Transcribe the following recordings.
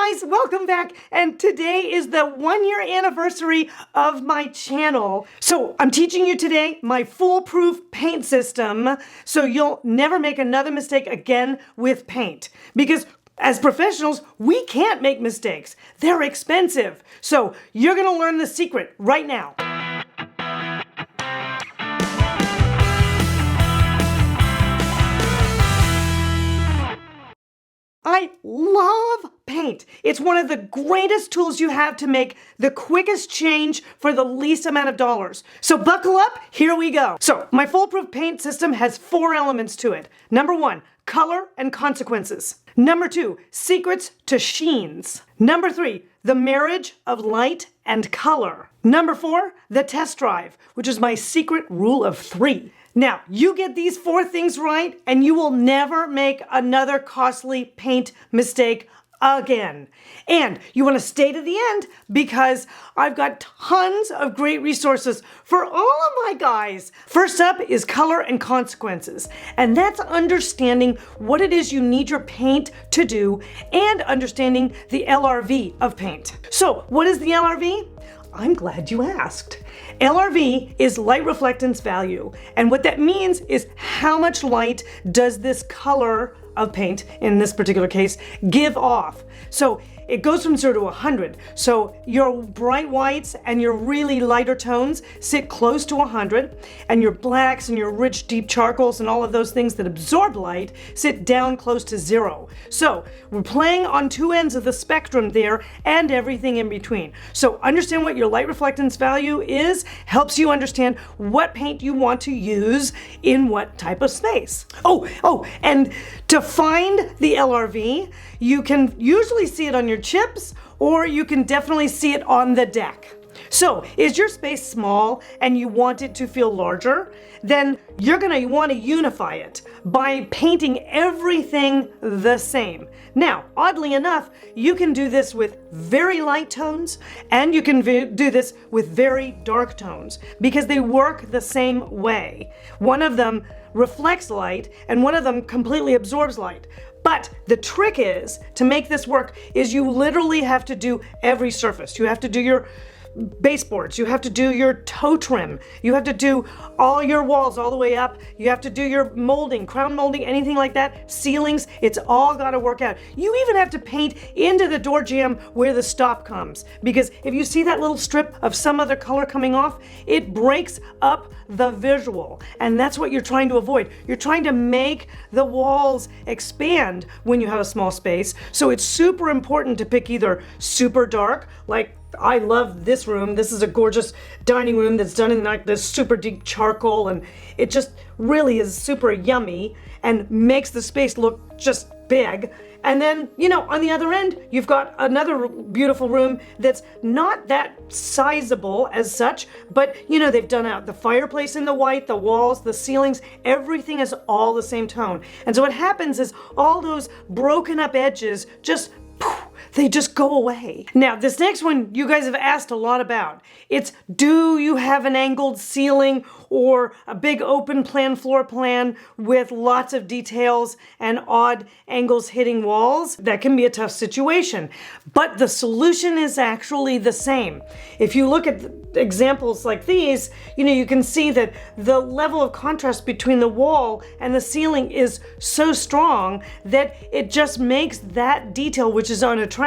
Hey guys, welcome back. And today is the 1-year anniversary of my channel. So I'm teaching you today my foolproof paint system so you'll never make another mistake again with paint. Because as professionals, we can't make mistakes. They're expensive. So you're gonna learn the secret right now. I love paint. It's one of the greatest tools you have to make the quickest change for the least amount of dollars. So buckle up, here we go. So my foolproof paint system has 4 elements to it. Number 1, color and consequences. Number 2, secrets to sheens. Number 3, the marriage of light and color. Number 4, the test drive, which is my secret rule of 3. Now, you get these 4 things right, and you will never make another costly paint mistake again. And you want to stay to the end because I've got tons of great resources for all of my guys. First up is color and consequences, and that's understanding what it is you need your paint to do and understanding the LRV of paint. So, what is the LRV? I'm glad you asked. LRV is light reflectance value, and what that means is how much light does this color of paint, in this particular case, give off. So it goes from 0 to 100. So your bright whites and your really lighter tones sit close to 100, and your blacks and your rich deep charcoals and all of those things that absorb light sit down close to 0. So we're playing on 2 ends of the spectrum there and everything in between. So understand what your light reflectance value is, helps you understand what paint you want to use in what type of space. And to find the LRV, you can usually see it on your chips, or you can definitely see it on the deck. So, is your space small and you want it to feel larger? Then you're gonna want to unify it by painting everything the same. Now, oddly enough, you can do this with very light tones, and you can do this with very dark tones because they work the same way. One of them reflects light and one of them completely absorbs light. But the trick is, to make this work, is you literally have to do every surface. You have to do your baseboards, you have to do your toe trim, you have to do all your walls all the way up, you have to do your molding, crown molding, anything like that, ceilings, it's all got to work out. You even have to paint into the door jamb where the stop comes, because if you see that little strip of some other color coming off, it breaks up the visual, and that's what you're trying to avoid. You're trying to make the walls expand when you have a small space, so it's super important to pick either super dark, like I love this room. This is a gorgeous dining room that's done in like this super deep charcoal, and it just really is super yummy and makes the space look just big. And then, you know, on the other end, you've got another beautiful room that's not that sizable as such, but you know, they've done out the fireplace in the white, the walls, the ceilings, everything is all the same tone. And so what happens is all those broken up edges just they just go away. Now, this next one you guys have asked a lot about. It's, do you have an angled ceiling or a big open plan floor plan with lots of details and odd angles hitting walls? That can be a tough situation, but the solution is actually the same. If you look at examples like these, you know, you can see that the level of contrast between the wall and the ceiling is so strong that it just makes that detail, which is unattractive,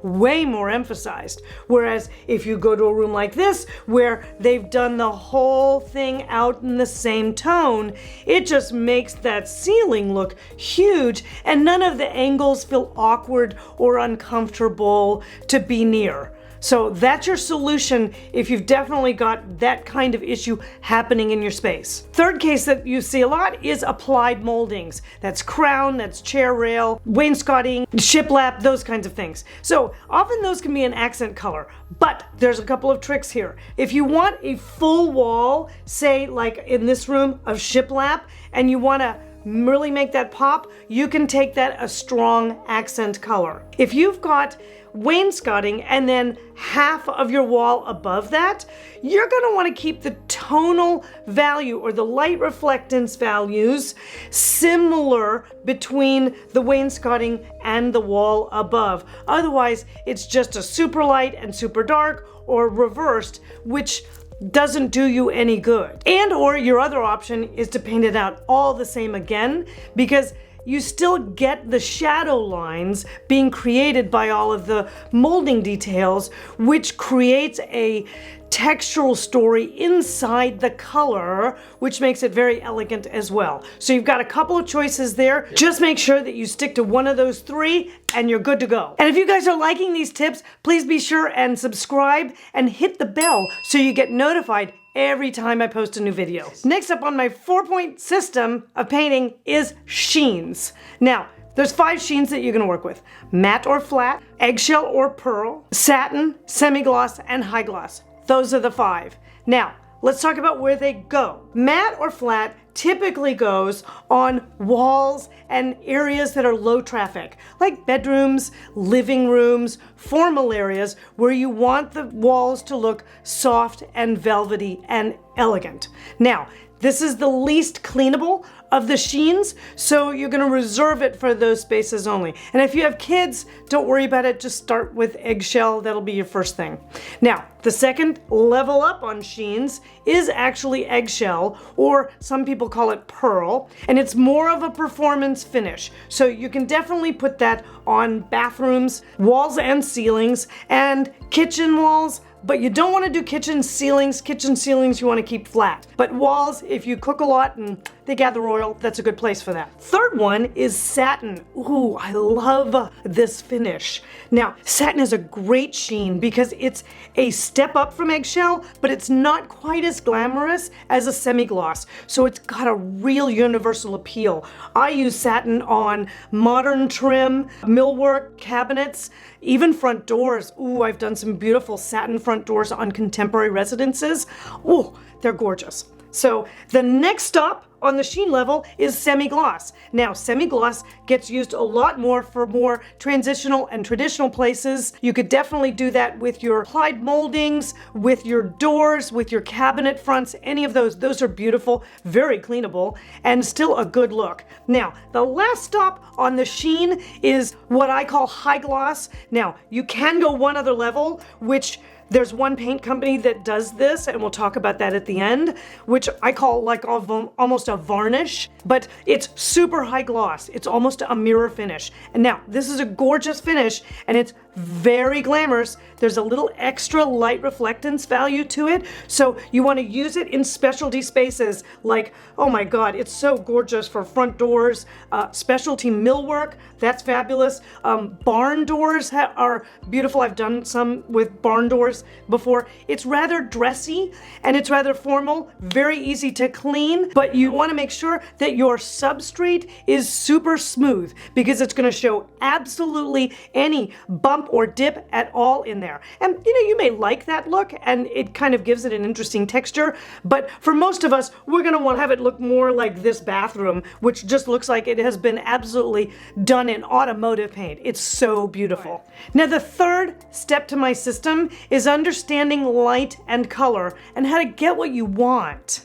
way more emphasized. Whereas if you go to a room like this, where they've done the whole thing out in the same tone, it just makes that ceiling look huge, and none of the angles feel awkward or uncomfortable to be near. So that's your solution if you've definitely got that kind of issue happening in your space. Third case that you see a lot is applied moldings. That's crown, that's chair rail, wainscoting, shiplap, those kinds of things. So often those can be an accent color, but there's a couple of tricks here. If you want a full wall, say like in this room of shiplap, and you want to really make that pop, you can take that a strong accent color. If you've got wainscoting and then half of your wall above that, you're going to want to keep the tonal value or the light reflectance values similar between the wainscoting and the wall above. Otherwise, it's just a super light and super dark, or reversed, which doesn't do you any good. And or your other option is to paint it out all the same again, because you still get the shadow lines being created by all of the molding details, which creates a textural story inside the color, which makes it very elegant as well. So you've got a couple of choices there. Just make sure that you stick to one of those three and you're good to go. And if you guys are liking these tips, please be sure and subscribe and hit the bell so you get notified every time I post a new video. Next up on my 4-point system of painting is sheens. Now, there's 5 sheens that you're gonna work with: matte or flat, eggshell or pearl, satin, semi-gloss, and high gloss. Those are the 5. Now, let's talk about where they go. Matte or flat typically goes on walls and areas that are low traffic, like bedrooms, living rooms, formal areas where you want the walls to look soft and velvety and elegant. Now, this is the least cleanable of the sheens, so you're gonna reserve it for those spaces only. And if you have kids, don't worry about it, just start with eggshell, that'll be your first thing. Now, the second level up on sheens is actually eggshell, or some people call it pearl, and it's more of a performance finish. So you can definitely put that on bathrooms, walls and ceilings, and kitchen walls, but you don't want to do kitchen ceilings. Kitchen ceilings you want to keep flat. But walls, if you cook a lot and they gather oil, that's a good place for that. Third one is satin. Ooh, I love this finish. Now, satin is a great sheen because it's a step up from eggshell, but it's not quite as glamorous as a semi-gloss. So it's got a real universal appeal. I use satin on modern trim, millwork, cabinets, even front doors. Ooh, I've done some beautiful satin front doors on contemporary residences. Ooh, they're gorgeous. So the next stop on the sheen level is semi-gloss. Now, semi-gloss gets used a lot more for more transitional and traditional places. You could definitely do that with your applied moldings, with your doors, with your cabinet fronts, any of those. Those are beautiful, very cleanable, and still a good look. Now, the last stop on the sheen is what I call high gloss. Now, you can go one other level, which there's one paint company that does this, and we'll talk about that at the end, which I call like almost a varnish, but it's super high gloss. It's almost a mirror finish. And now, this is a gorgeous finish, and it's very glamorous. There's a little extra light reflectance value to it, so you want to use it in specialty spaces like, oh my God, it's so gorgeous for front doors, specialty millwork, that's fabulous. Barn doors are beautiful. I've done some with barn doors before. It's rather dressy and it's rather formal, very easy to clean, but you want to make sure that your substrate is super smooth because it's going to show absolutely any bump or dip at all in there. And you may like that look and it kind of gives it an interesting texture, but for most of us, we're going to want to have it look more like this bathroom, which just looks like it has been absolutely done in automotive paint. It's so beautiful. Now, the third step to my system is understanding light and color and how to get what you want.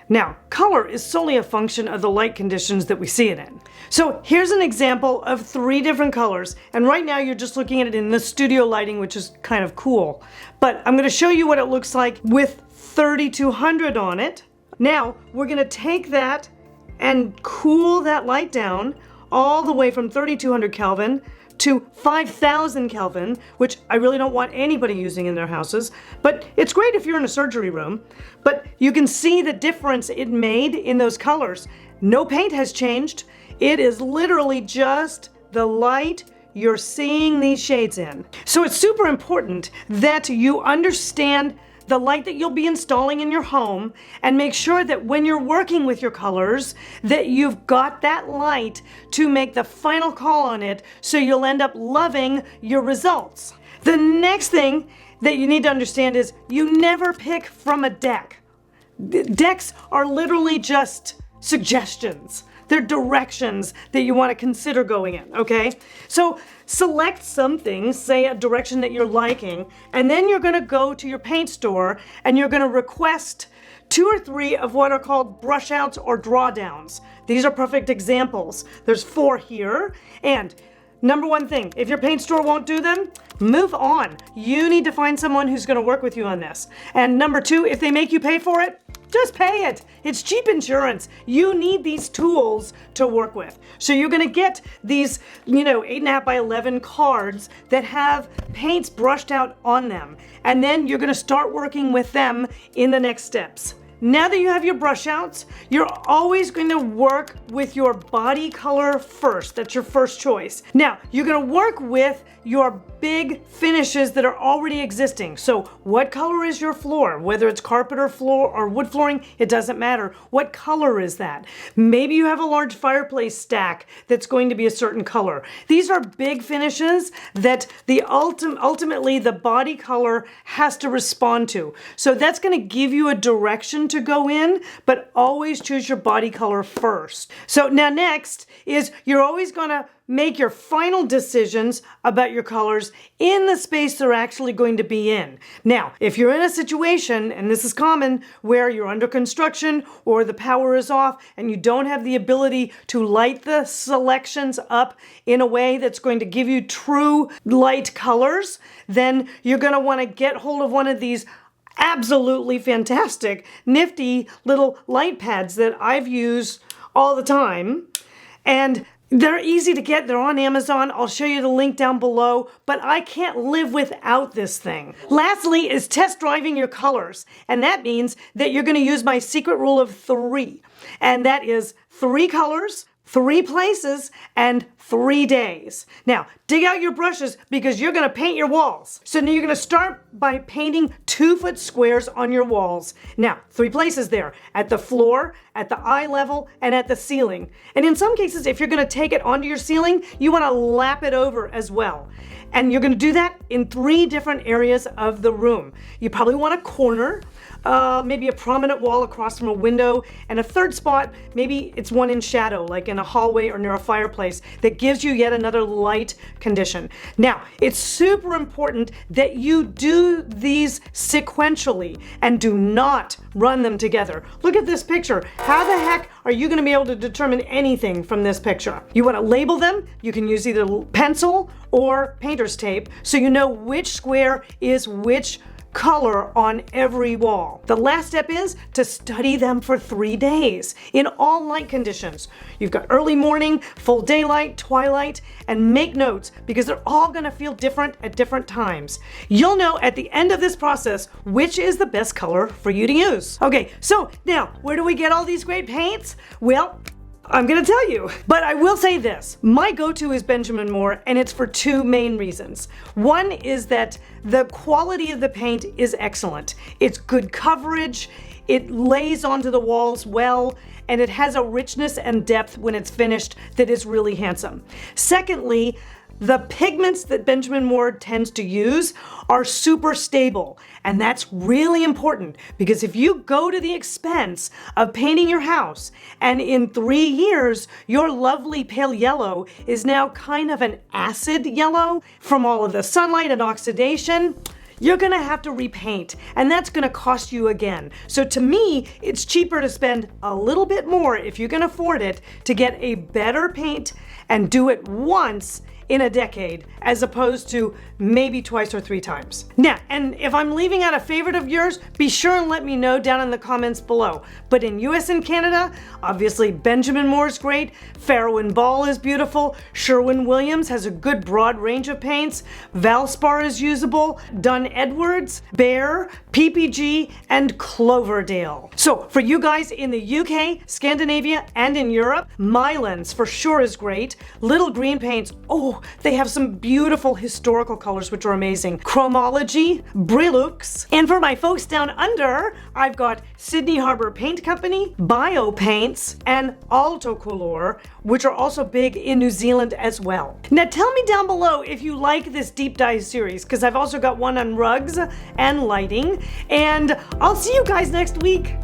Now, color is solely a function of the light conditions that we see it in. So here's an example of 3 different colors, and right now you're just looking at it in the studio lighting, which is kind of cool. But I'm going to show you what it looks like with 3200 on it. Now, we're going to take that and cool that light down all the way from 3200 Kelvin to 5000 Kelvin, which I really don't want anybody using in their houses, but it's great if you're in a surgery room. But you can see the difference it made in those colors. No paint has changed. It is literally just the light you're seeing these shades in. So it's super important that you understand the light that you'll be installing in your home and make sure that when you're working with your colors that you've got that light to make the final call on it, so you'll end up loving your results. The next thing that you need to understand is you never pick from a deck. Decks are literally just suggestions. They're directions that you want to consider going in, okay? So select something, say a direction that you're liking, and then you're going to go to your paint store and you're going to request 2 or 3 of what are called brush outs or drawdowns. These are perfect examples. There's 4 here. And number one thing, if your paint store won't do them, move on. You need to find someone who's going to work with you on this. And number 2, if they make you pay for it, just pay it. It's cheap insurance. You need these tools to work with. So you're going to get these, 8.5 by 11 cards that have paints brushed out on them. And then you're going to start working with them in the next steps. Now that you have your brush outs, you're always going to work with your body color first. That's your first choice. Now, you're going to work with your big finishes that are already existing. So what color is your floor? Whether it's carpet or floor or wood flooring, it doesn't matter. What color is that? Maybe you have a large fireplace stack that's going to be a certain color. These are big finishes that ultimately the body color has to respond to. So that's going to give you a direction to go in, but always choose your body color first. So now next is you're always going to make your final decisions about your colors in the space they're actually going to be in. Now, if you're in a situation, and this is common, where you're under construction or the power is off and you don't have the ability to light the selections up in a way that's going to give you true light colors, then you're going to want to get hold of one of these absolutely fantastic, nifty little light pads that I've used all the time. And they're easy to get. They're on Amazon. I'll show you the link down below, but I can't live without this thing. Lastly is test driving your colors. And that means that you're going to use my secret rule of 3. And that is 3 colors, 3 places, and 3 days. Now, dig out your brushes because you're going to paint your walls. So now you're going to start by painting 2-foot squares on your walls. Now, 3 places there, at the floor, at the eye level, and at the ceiling. And in some cases, if you're going to take it onto your ceiling, you want to lap it over as well. And you're going to do that in 3 different areas of the room. You probably want a corner, maybe a prominent wall across from a window, and a third spot, maybe it's one in shadow, like in a hallway or near a fireplace, that gives you yet another light condition. Now, it's super important that you do these sequentially and do not run them together. Look at this picture. How the heck are you going to be able to determine anything from this picture? You want to label them. You can use either pencil or painter's tape so you know which square is which color on every wall. The last step is to study them for 3 days in all light conditions. You've got early morning, full daylight, twilight, and make notes because they're all going to feel different at different times. You'll know at the end of this process which is the best color for you to use. Okay, so now where do we get all these great paints? Well, I'm gonna tell you, but I will say this. My go-to is Benjamin Moore, and it's for 2 main reasons. One is that the quality of the paint is excellent. It's good coverage, it lays onto the walls well, and it has a richness and depth when it's finished that is really handsome. Secondly, the pigments that Benjamin Moore tends to use are super stable, and that's really important because if you go to the expense of painting your house and in 3 years your lovely pale yellow is now kind of an acid yellow from all of the sunlight and oxidation, you're gonna have to repaint, and that's gonna cost you again. So to me, it's cheaper to spend a little bit more, if you can afford it, to get a better paint and do it once in a decade, as opposed to maybe twice or 3 times. Now, and if I'm leaving out a favorite of yours, be sure and let me know down in the comments below. But in US and Canada, obviously Benjamin Moore's great, Farrow & Ball is beautiful, Sherwin-Williams has a good broad range of paints, Valspar is usable, Dunn Edwards, Behr, PPG, and Cloverdale. So for you guys in the UK, Scandinavia, and in Europe, Mylands for sure is great. Little Green Paints, oh, they have some beautiful historical colors which are amazing. Chromology, Brilux, and for my folks down under, I've got Sydney Harbour Paint Company, Bio Paints, and Altocolor, which are also big in New Zealand as well. Now tell me down below if you like this deep dive series, because I've also got one on rugs and lighting, and I'll see you guys next week.